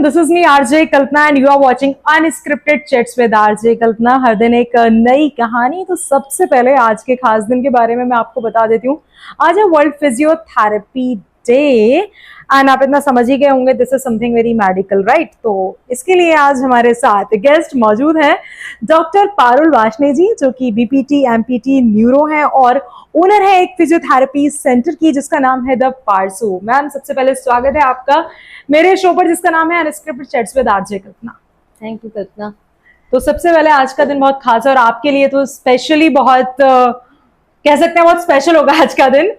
everyone, this is me RJ Kalpana and you are watching Unscripted Chats with RJ Kalpana। हर दिन एक नई कहानी। तो सबसे पहले आज के खास दिन के बारे में मैं आपको बता देती हूँ। आज है वर्ल्ड फिजियोथेरेपी डे एंड आप इतना समझ ही गए होंगे this is something very medical, right. तो इसके लिए आज हमारे साथ गेस्ट मौजूद हैं डॉक्टर पारुल वाशने जी, जो कि बीपीटी एमपीटी न्यूरो हैं और ओनर है एक फिजियोथेरेपी सेंटर की जिसका नाम है द पारसू। मैम, सबसे पहले स्वागत है आपका मेरे शो पर जिसका नाम है unscripted chats with RJ Kalpana. Thank you Kalpana. तो सबसे पहले आज का दिन बहुत खास है और आपके लिए तो स्पेशली बहुत कह सकते हैं बहुत स्पेशल होगा आज का दिन।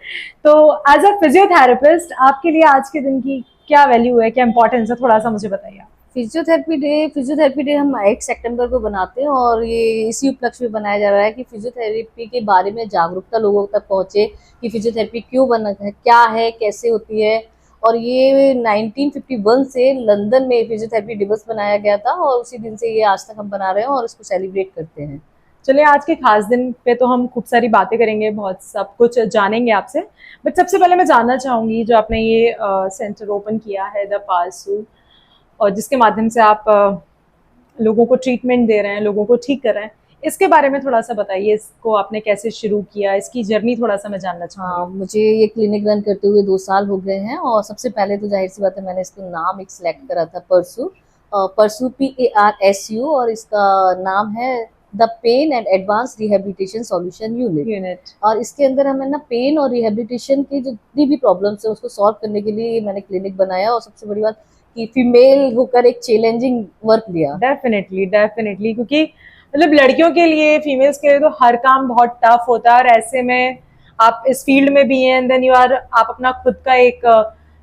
तो एज अ फिजियोथेरेपिस्ट आपके लिए आज के दिन की क्या वैल्यू है, क्या इंपॉर्टेंस है, थोड़ा सा मुझे बताइए। फिजियोथेरेपी डे हम 8 सितंबर को बनाते हैं और ये इसी उपलक्ष्य में बनाया जा रहा है कि फिजियोथेरेपी के बारे में जागरूकता लोगों तक पहुंचे कि फिजियोथेरेपी क्यों बना है, क्या है, कैसे होती है। और ये 1951 से लंदन में फिजियोथेरेपी दिवस बनाया गया था और उसी दिन से ये आज तक हम बना रहे हैं और इसको सेलिब्रेट करते हैं। चलिए, आज के खास दिन पे तो हम खूब सारी बातें करेंगे, बहुत सब कुछ जानेंगे आपसे। बट सबसे पहले मैं जानना चाहूंगी, जो आपने ये सेंटर ओपन किया है द पारसू और जिसके माध्यम से आप लोगों को ट्रीटमेंट दे रहे हैं, लोगों को ठीक कर रहे हैं, इसके बारे में थोड़ा सा बताइए। इसको आपने कैसे शुरू किया, इसकी जर्नी थोड़ा सा मैं जानना चाहूँगी। हाँ, मुझे ये क्लिनिक रन करते हुए 2 साल हो गए हैं और सबसे पहले तो जाहिर सी बात है मैंने इसको नाम एक सिलेक्ट करा था परसू PARSU और इसका नाम है the pain and advance rehabilitation solution unit. और इसके अंदर हमें ना पेन और रिहेबिलिटेशन की जितनी भी प्रॉब्लम्स है उसको सॉल्व करने के लिए मैंने क्लिनिक बनाया और सबसे बड़ी बात कि फीमेल होकर एक चैलेंजिंग वर्क दिया। डेफिनेटली क्योंकि मतलब लड़कियों के लिए, फीमेल्स के लिए तो हर काम बहुत टफ होता है और ऐसे में आप इस फील्ड में भी हैं, देन आप अपना खुद का एक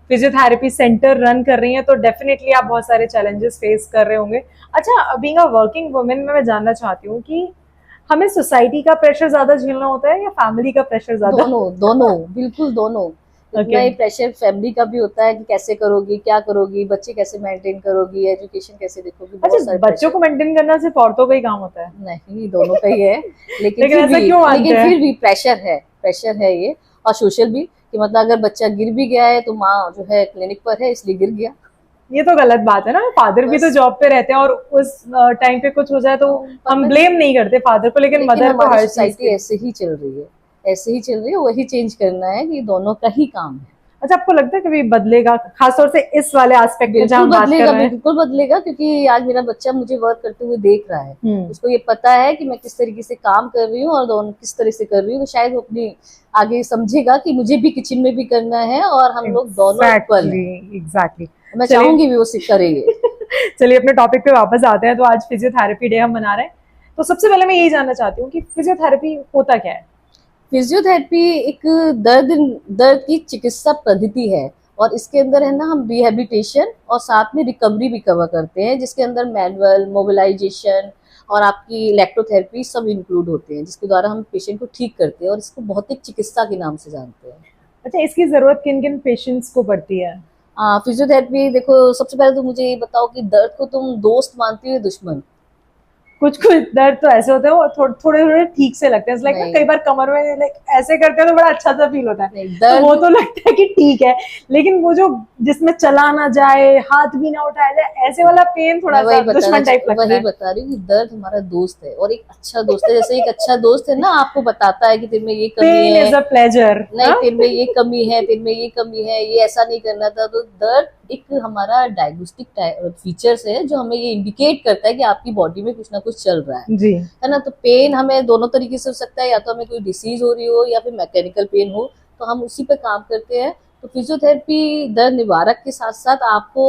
फिजियोथेरेपी सेंटर रन कर रही हैं, तो डेफिनेटली आप बहुत सारे चैलेंजेस फेस कर रहे होंगे। अच्छा, बीइंग अ वर्किंग वुमेन मैं जानना चाहती हूँ कि हमें सोसाइटी का प्रेशर ज्यादा झेलना होता है या फैमिली का प्रेशर ज्यादा? दोनों बिल्कुल दोनों। इतना ही प्रेशर फैमिली का भी होता है कि कैसे करोगी, क्या करोगी, बच्चे कैसे मेंटेन करोगी, एजुकेशन कैसे देखोगी। अच्छा, बच्चों को मेंटेन करना सिर्फ औरतों का ही काम होता है? नहीं, दोनों का ही है। लेकिन फिर भी प्रेशर है ये, और सोशल भी कि मतलब अगर बच्चा गिर भी गया है तो माँ जो है क्लिनिक पर है इसलिए गिर गया। ये तो गलत बात है ना। फादर भी तो जॉब पे रहते हैं और उस टाइम पे कुछ हो जाए तो हम ब्लेम नहीं करते फादर को, लेकिन मदर को हर सोसाइटी ऐसे ही चल रही है, वही चेंज करना है कि दोनों का ही काम है। अच्छा, आपको लगता है कभी बदलेगा, खासतौर से इस वाले एस्पेक्ट में जहां बात कर रहे हैं? बिल्कुल बदलेगा, क्योंकि आज मेरा बच्चा मुझे वर्क करते हुए देख रहा है। उसको ये पता है कि मैं किस तरीके से काम कर रही हूँ और दोनों किस तरह से कर रही हूँ, तो शायद वो अपनी आगे समझेगा कि मुझे भी किचन में भी करना है और हम लोग दोनों एग्जैक्टली मैं चाहूंगी भी वो करेंगे। चलिए अपने टॉपिक पे वापस आते हैं। तो आज फिजियोथेरेपी डे हम मना रहे हैं, तो सबसे पहले मैं यही जानना चाहती हूँ कि फिजियोथेरेपी होता क्या है? फिजियोथेरेपी एक दर्द की चिकित्सा पद्धति है और इसके अंदर है ना हम रिहेबिलिटेशन और साथ में रिकवरी भी कवर करते हैं, जिसके अंदर मैनुअल मोबिलाइजेशन और आपकी इलेक्ट्रोथेरेपी सब इंक्लूड होते हैं, जिसके द्वारा हम पेशेंट को ठीक करते हैं और इसको भौतिक चिकित्सा के नाम से जानते हैं। अच्छा, इसकी जरूरत किन किन पेशेंट्स को पड़ती है? फिजियोथेरेपी देखो, सबसे पहले तो मुझे ये बताओ कि दर्द को तुम दोस्त मानती हो दुश्मन? कुछ दर्द तो ऐसे होते हैं वो थोड़े ठीक से लगते हैं, लाइक कई बार कमर में लाइक ऐसे करते हैं तो बड़ा अच्छा सा फील होता है, तो वो तो लगता है कि ठीक है। लेकिन वो जो जिसमें चला ना जाए, हाथ भी ना उठाया जाए, ऐसे वाला पेन थोड़ा सा दुश्मन टाइप लगता है। वही बता रही हूँ कि दर्द हमारा दोस्त है और एक अच्छा दोस्त है। जैसे एक अच्छा दोस्त है ना, आपको बताता है कि तेरे में ये कमी है, पेन इज अ प्लेजर, नहीं तेरे में ये कमी है, तेरे में ये कमी है, ये ऐसा नहीं करना था। तो दर्द एक हमारा डायग्नोस्टिक फीचर्स है जो हमें ये इंडिकेट करता है कि आपकी बॉडी में कुछ ना कुछ चल रहा है जी, है ना। तो पेन हमें दोनों तरीके से हो सकता है, या तो हमें कोई डिसीज हो रही हो या फिर मैकेनिकल पेन हो, तो हम उसी पे काम करते हैं। तो फिजियोथेरेपी दर्द निवारक के साथ साथ आपको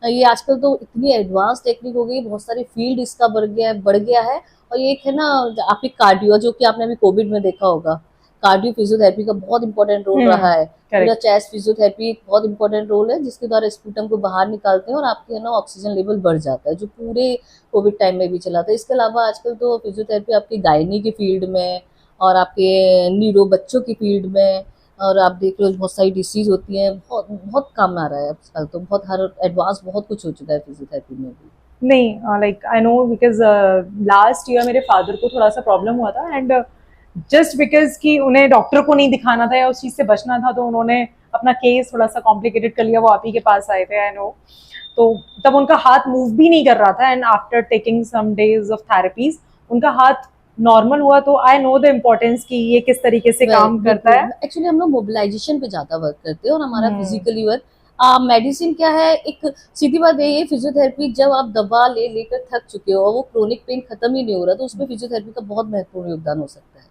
ये आजकल तो इतनी एडवांस टेक्निक हो गई, बहुत सारे फील्ड इसका बढ़ गया है। और ये एक है ना आपकी कार्डियो, जो कि आपने अभी कोविड में देखा होगा, कार्डियो फिजियोथेरेपी का बहुत इंपॉर्टेंट रोल रहा है। पूरा चेस्ट फिजियोथेरेपी एक बहुत इंपॉर्टेंट रोल है, जिसके द्वारा स्पूटम को बाहर निकालते हैं और आपके है ना ऑक्सीजन लेवल बढ़ जाता है, जो पूरे कोविड टाइम में भी चला था। इसके अलावा आजकल तो फिजियोथेरेपी आपके गायनी की फील्ड में और आपके न्यूरो बच्चों की फील्ड में, और आप देख लो बहुत सारी डिसीज होती हैं, बहुत काम आ रहा है आजकल। तो बहुत हर एडवांस बहुत कुछ हो चुका है फिजियोथेरेपी में भी। नहीं, like I know because last year मेरे फादर को थोड़ा सा प्रॉब्लम हुआ था एंड जस्ट बिकॉज कि उन्हें डॉक्टर को नहीं दिखाना था या उस चीज से बचना था, तो उन्होंने अपना केस थोड़ा सा कॉम्प्लिकेटेड कर लिया, वो आप ही के पास आए थे। आई नो तो तब उनका हाथ मूव भी नहीं कर रहा था, and after taking some days of therapies उनका हाथ नॉर्मल हुआ। तो आई नो द इम्पोर्टेंस कि ये किस तरीके से काम करता है। एक्चुअली हम लोग मोबिलाइजेशन पे ज्यादा वर्क करते हैं और हमारा फिजिकली वर्क, मेडिसिन क्या है, एक सीधी बात यही है, फिजियोथेरेपी जब आप दवा ले लेकर थक चुके हो और वो क्रोनिक पेन खत्म ही नहीं हो रहा, तो उसमें फिजियोथेरेपी का बहुत महत्वपूर्ण योगदान हो सकता है।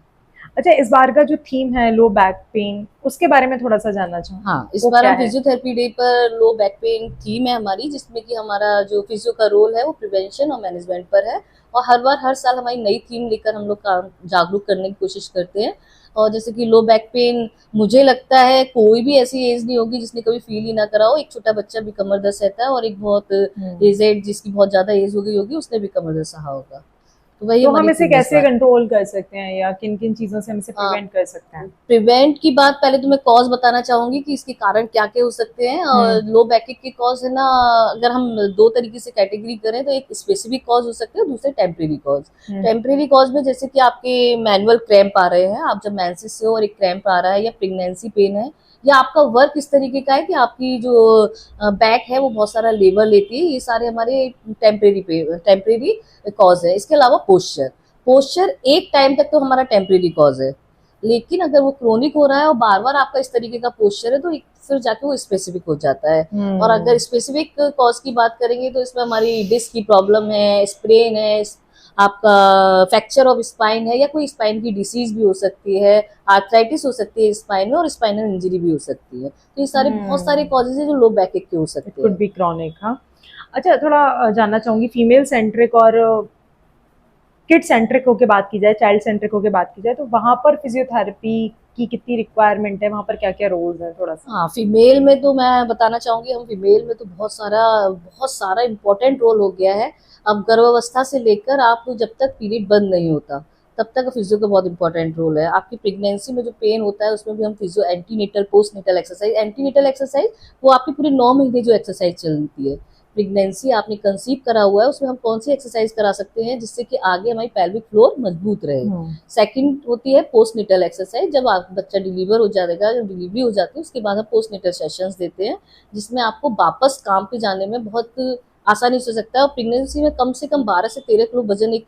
अच्छा, इस बार का जो थीम है लो बैक पेन, उसके बारे में थोड़ा सा जानना चाहूँ। हाँ, इस वो बार क्या हम है? फिजियोथेरेपी डे पर लो बैक पेन थीम है हमारी, जिसमें कि हमारा जो फिजियो का रोल है वो प्रिवेंशन और मैनेजमेंट पर है। और हर साल हमारी नई थीम लेकर हम लोग काम जागरूक करने की कोशिश करते हैं। और जैसे कि लो बैक पेन, मुझे लगता है कोई भी ऐसी एज नहीं होगी जिसने कभी फील ही ना करा हो। एक छोटा बच्चा भी कमर दर्द सहता है और एक बहुत एजेड जिसकी बहुत ज्यादा एज हो गई होगी उसने भी कमर दर्द सहा होगा। तो वही तो हमारी हम इसे थीम है इस कैसे बार। कंट्रोल कर सकते हैं, या किन किन चीजों से हम इसे प्रिवेंट कर सकते हैं? प्रिवेंट की बात पहले तो मैं कॉज बताना चाहूंगी कि इसके कारण क्या क्या हो सकते हैं। और लो बैक के कॉज है ना, अगर हम दो तरीके से कैटेगरी करें तो एक स्पेसिफिक कॉज हो सकते हैं, दूसरे टेम्परेरी कॉज। टेम्परेरी कॉज में जैसे कि आपके मैनुअल क्रैम्प आ रहे हैं, आप जब मेंसेस से हो और एक क्रैम्प आ रहा है, या प्रेगनेंसी पेन है, या आपका वर्क इस तरीके का है कि आपकी जो बैक है वो बहुत सारा लेबर लेती है, ये सारे हमारे टेम्परेरी कॉज है। इसके अलावा पोस्चर एक टाइम तक तो हमारा टेम्परेरी कॉज है, लेकिन अगर वो क्रोनिक हो रहा है और बार बार आपका इस तरीके का पोस्चर है तो फिर जाके वो स्पेसिफिक हो जाता है। और अगर स्पेसिफिक कॉज की बात करेंगे तो इसमें हमारी डिस्क की प्रॉब्लम है, स्प्रेन है, आपका फ्रैक्चर ऑफ स्पाइन है, या कोई स्पाइन की डिसीज भी हो सकती है, आर्थराइटिस हो सकती है स्पाइन में, और स्पाइनल इंजरी भी हो सकती है। तो ये सारे बहुत सारे कॉजेज है जो लो बैक के हो सकते हैं। Could be chronic. हाँ, अच्छा, थोड़ा जानना चाहूंगी, फीमेल सेंट्रिक और किड सेंट्रिक होके बात की जाए, चाइल्ड सेंट्रिक होके बात की जाए, तो वहां पर फिजियोथेरेपी की कितनी रिक्वायरमेंट है, वहां पर क्या क्या रोल्स हैं, थोड़ा सा? हाँ, फीमेल में तो मैं बताना चाहूंगी, हम फीमेल में तो बहुत सारा इम्पोर्टेंट रोल हो गया है। अब गर्भावस्था से लेकर आप जब तक पीरियड बंद नहीं होता तब तक फिजियो का बहुत इंपॉर्टेंट रोल है। आपकी प्रेगनेंसी में जो पेन होता है उसमें भी हम physio, antenatal postnatal exercise, antenatal exercise वो आपकी पूरे 9 महीने जो एक्सरसाइज चलती है, प्रेगनेंसी आपने कंसीव करा हुआ है उसमें हम कौन सी एक्सरसाइज करा सकते हैं जिससे कि आगे हमारी पेल्विक फ्लोर मजबूत रहे। सेकंड होती है पोस्टनेटल एक्सरसाइज, जब आप बच्चा डिलीवर हो जाएगा, जब डिलीवरी हो जाती है उसके बाद हम पोस्टनेटल सेशंस देते हैं, जिसमें आपको वापस काम पे जाने में बहुत आसानी से हो सकता है। और प्रेगनेंसी में कम से कम 12 से 13 किलो वजन एक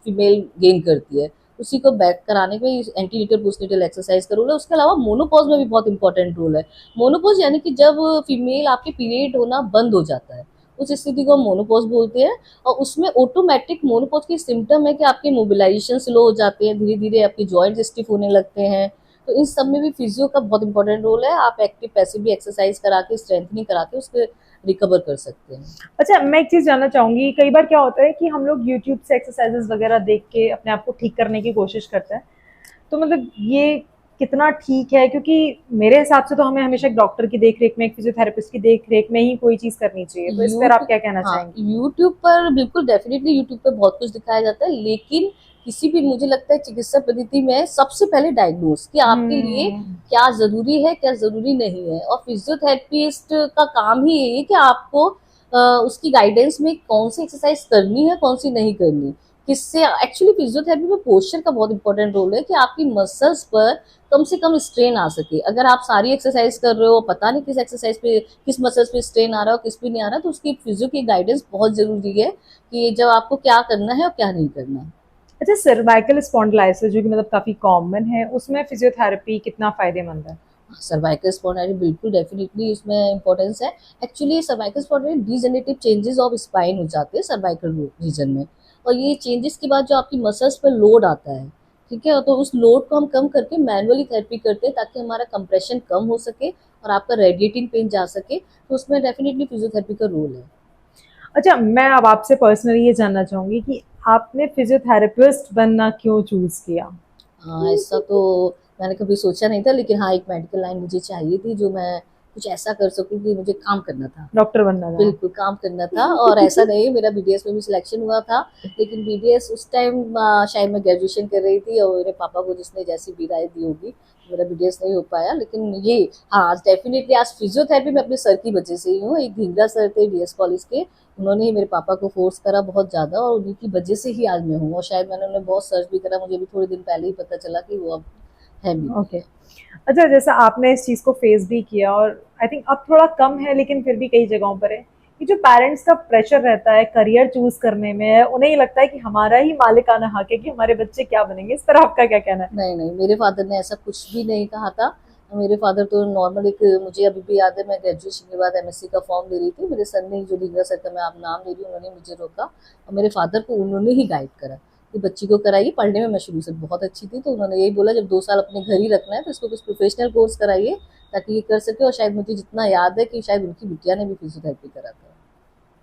फीमेल गेन करती है, उसी को बैक कराने में एंटीनेटल पोस्टनेटल एक्सरसाइज का रोल है। उसके अलावा मोनोपॉज में भी बहुत इंपॉर्टेंट रोल है। मोनोपॉज यानी कि जब फीमेल आपके पीरियड होना बंद हो जाता है, उस स्थिति को हम मोनोपॉज बोलते हैं। और उसमें ऑटोमेटिक मोनोपॉज की सिम्टम है कि आपके मोबिलाइजेशन स्लो हो जाते हैं, धीरे धीरे आपके जॉइंट स्टिफ होने लगते हैं। तो इन सब में भी फिजियो का बहुत इंपॉर्टेंट रोल है। आप एक्टिव पैसिव भी एक्सरसाइज करा के, स्ट्रेंथनिंग करा के उसके रिकवर कर सकते हैं। अच्छा, मैं एक चीज जानना चाहूंगी, कई बार क्या होता है कि हम लोग यूट्यूब से एक्सरसाइजेस वगैरह देख के अपने आप को ठीक करने की कोशिश करते हैं, तो मतलब ये कितना ठीक है? क्योंकि मेरे हिसाब से तो हमें हमेशा एक डॉक्टर की देखरेख में, एक फिजियोथेरेपिस्ट की देखरेख में ही कोई चीज करनी चाहिए। तो इस पर आप क्या कहना चाहेंगे? यूट्यूब पर बिल्कुल डेफिनेटली यूट्यूब पर बहुत कुछ दिखाया जाता है, लेकिन किसी भी, मुझे लगता है चिकित्सा पद्धति में सबसे पहले डायग्नोस कि आपके लिए क्या जरूरी है क्या जरूरी नहीं है। और फिजियोथेरेपिस्ट का काम ही यही है कि आपको उसकी गाइडेंस में कौन सी एक्सरसाइज करनी है कौन सी नहीं करनी, किससे। एक्चुअली फिजियोथेरेपी में पोस्चर का बहुत इंपॉर्टेंट रोल है कि आपकी मसल्स पर कम से कम स्ट्रेन आ सके। अगर आप सारी एक्सरसाइज कर रहे हो, पता नहीं किस एक्सरसाइज पे, किस मसल्स पे स्ट्रेन आ रहा है किस पे नहीं आ रहा, तो उसकी फिजियो की गाइडेंस बहुत जरूरी है कि जब आपको क्या करना है और क्या नहीं करना। अच्छा, सर्वाइकल स्पॉन्डिलाइसिस जो कि मतलब काफी कॉमन है, उसमें फिजियोथेरेपी कितना फायदेमंद है? सर्वाइकल स्पॉन्डिलाइटिस बिल्कुल डेफिनेटली इसमें इंपॉर्टेंस है। Actually cervical spondylitis degenerative changes of spine हो जाते हैं सर्वाइकल रीजन में, और ये चेंजेस के बाद जो आपकी मसल्स पर लोड आता है, ठीक है, तो उस लोड को हम कम करके मैनुअली थेरेपी करते हैं ताकि हमारा कंप्रेशन कम हो सके और आपका रेडिएटिंग पेन जा सके। तो उसमें डेफिनेटली फिजियोथेरेपी का रोल है। अच्छा, मैं अब आपसे पर्सनली ये जानना चाहूंगी कि आपने फिजियोथेरेपिस्ट बनना क्यों चूज किया? हाँ, ऐसा तो मैंने कभी सोचा नहीं था, लेकिन हाँ, एक मेडिकल लाइन मुझे चाहिए थी जो मैं कुछ ऐसा कर सकूं कि मुझे काम करना था, डॉक्टर बनना था? बिल्कुल काम करना था। और ऐसा नहीं, मेरा बीडीएस में भी सिलेक्शन हुआ था, लेकिन बीडीएस उस टाइम शायद मैं ग्रेजुएशन कर रही थी और मेरे पापा को जिसने जैसी विदाई दी होगी, मेरा बीडीएस नहीं हो पाया। लेकिन ये हाँ, डेफिनेटली आज फिजियोथेरेपी में अपने सर की वजह से ही हूँ। एक धिंगरा सर थे डीएस कॉलेज के, उन्होंने ही मेरे पापा को फोर्स करा बहुत ज़्यादा, और उन्हीं की वजह से ही आज मैं हूँ। और शायद मैंने उन्हें बहुत सर्च भी करा, मुझे भी थोड़े दिन पहले ही पता चला कि वो अब है भी। ओके। अच्छा, जैसा आपने इस चीज़ को फेस भी किया, और आई थिंक अब थोड़ा कम है लेकिन फिर भी कई जगहों पर है, कि जो पेरेंट्स का प्रेशर रहता है करियर चूज करने में, उन्हें ये लगता है कि हमारा ही मालिकाना हक है कि हमारे बच्चे क्या बनेंगे, इस पर आपका क्या कहना है? नहीं नहीं, मेरे फादर ने ऐसा कुछ भी नहीं कहा था। मेरे फादर तो नॉर्मल एक, मुझे अभी भी याद है, मैं ग्रेजुएशन के बाद एमएससी का फॉर्म दे रही थी, मेरे सर ने, जो लीगा सर का मैं आप नाम ले रही हूँ, उन्होंने मुझे रोका और मेरे फादर को उन्होंने ही गाइड करा कि बच्ची को कराइए। पढ़ने में मैं शुरू से बहुत अच्छी थी, तो उन्होंने यही बोला जब 2 साल अपने घर ही रखना है तो इसको कुछ प्रोफेशनल कोर्स कराइए ताकि ये कर सके। और शायद मुझे जितना याद है कि शायद उनकी बिटिया ने भी फिजियोथेरेपी करा था।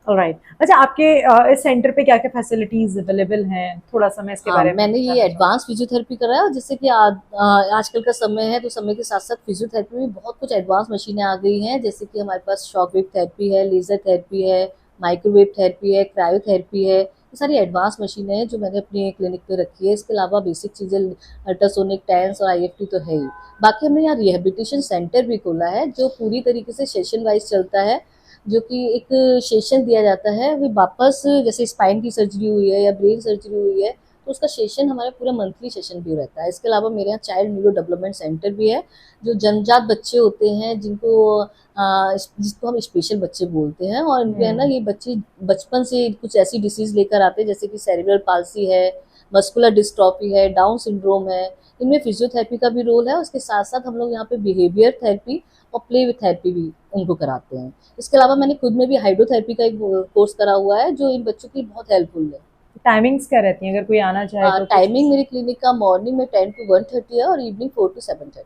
ऑलराइट, अच्छा आपके इस सेंटर पे क्या क्या फैसिलिटीज अवेलेबल हैं, थोड़ा सा मैं इसके हाँ, बारे में मैंने ये जानना चाहूंगी। एडवांस फिजियोथेरेपी कराया, जैसे कि आजकल का समय है तो समय के साथ साथ फिजियोथेरेपी में बहुत कुछ एडवांस मशीनें आ गई हैं। जैसे कि हमारे पास शॉक वेव थेरेपी है, लेजर थेरेपी है, माइक्रोवेव थेरेपी है, क्रायोथेरेपी है। ये सारी एडवांस मशीनें हैं जो मैंने अपने क्लिनिक पे रखी है। इसके अलावा बेसिक चीज़ें अल्ट्रासोनिक, टेंस और आईएफटी तो है ही। बाकी हमने यहाँ रिहेबिलिटेशन सेंटर भी खोला है जो पूरी तरीके से सेशन वाइज चलता है, जो कि एक सेशन दिया जाता है फिर वापस, जैसे स्पाइन की सर्जरी हुई है या ब्रेन सर्जरी हुई है तो उसका सेशन हमारा पूरा मंथली सेशन भी रहता है। इसके अलावा मेरे यहाँ चाइल्ड न्यूरो डेवलपमेंट सेंटर भी है, जो जन्मजात बच्चे होते हैं जिसको हम स्पेशल बच्चे बोलते हैं, और इनके है ना, ये बच्चे बचपन से कुछ ऐसी डिसीज लेकर आते हैं जैसे कि सेरेब्रल पाल्सी है, मस्कुलर डिस्ट्रॉफी है, डाउन सिंड्रोम है। इनमें फिजियोथेरेपी का भी रोल है। उसके साथ साथ हम लोग यहाँ पे बिहेवियर थेरेपी और प्ले थेरेपी भी उनको कराते हैं। इसके अलावा मैंने खुद में भी हाइड्रोथेरेपी का एक कोर्स करा हुआ है जो इन बच्चों के लिए बहुत हेल्पफुल है। टाइमिंग्स क्या रहती हैं अगर कोई आना चाहे तो? टाइमिंग मेरे क्लिनिक का मॉर्निंग में 10 to 1:30 है और इवनिंग 4 to 7:30।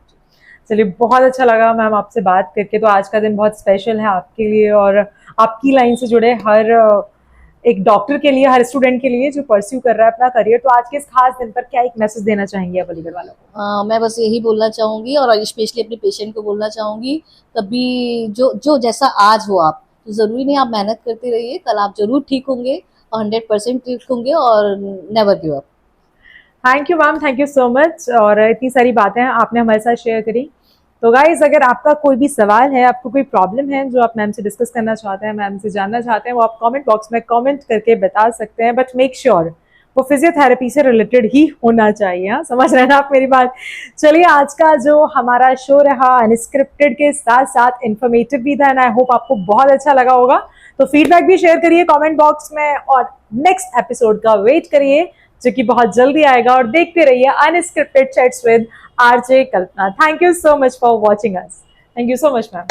चलिए, बहुत अच्छा लगा मैम आपसे बात करके। तो आज का दिन बहुत स्पेशल है आपके लिए और आपकी लाइन से जुड़े हर एक डॉक्टर के लिए, हर स्टूडेंट के लिए जो परस्यू कर रहा है अपना करियर। तो आज के इस खास दिन पर क्या एक मैसेज देना चाहेंगे आप अलीगढ़ वालों को? मैं बस यही बोलना चाहूँगी और स्पेशली अपने पेशेंट को बोलना चाहूँगी, कभी जो जैसा आज हो आप, तो ज़रूरी नहीं, आप मेहनत करते रहिए, कल आप ज़रूर ठीक होंगे और 100% ठीक होंगे और never give up. Thank you ma'am, thank you so much. और इतनी सारी बातें आपने हमारे साथ शेयर करी। तो गाइज, अगर आपका कोई भी सवाल है, आपको कोई प्रॉब्लम है जो आप मैम से डिस्कस करना चाहते हैं, मैम से जानना चाहते हैं, वो आप कमेंट बॉक्स में कमेंट करके बता सकते हैं। बट मेक श्योर वो फिजियोथेरेपी से रिलेटेड ही होना चाहिए। हाँ, समझ रहे हैं ना आप मेरी बात? चलिए, आज का जो हमारा शो रहा अनस्क्रिप्टेड के साथ साथ इन्फॉर्मेटिव भी था, एंड आई होप आपको बहुत अच्छा लगा होगा। तो फीडबैक भी शेयर करिए कमेंट बॉक्स में और नेक्स्ट एपिसोड का वेट करिए जो कि बहुत जल्दी आएगा। और देखते रहिए unscripted chats with RJ Kalpana. Thank you so much for watching us. Thank you so much ma'am.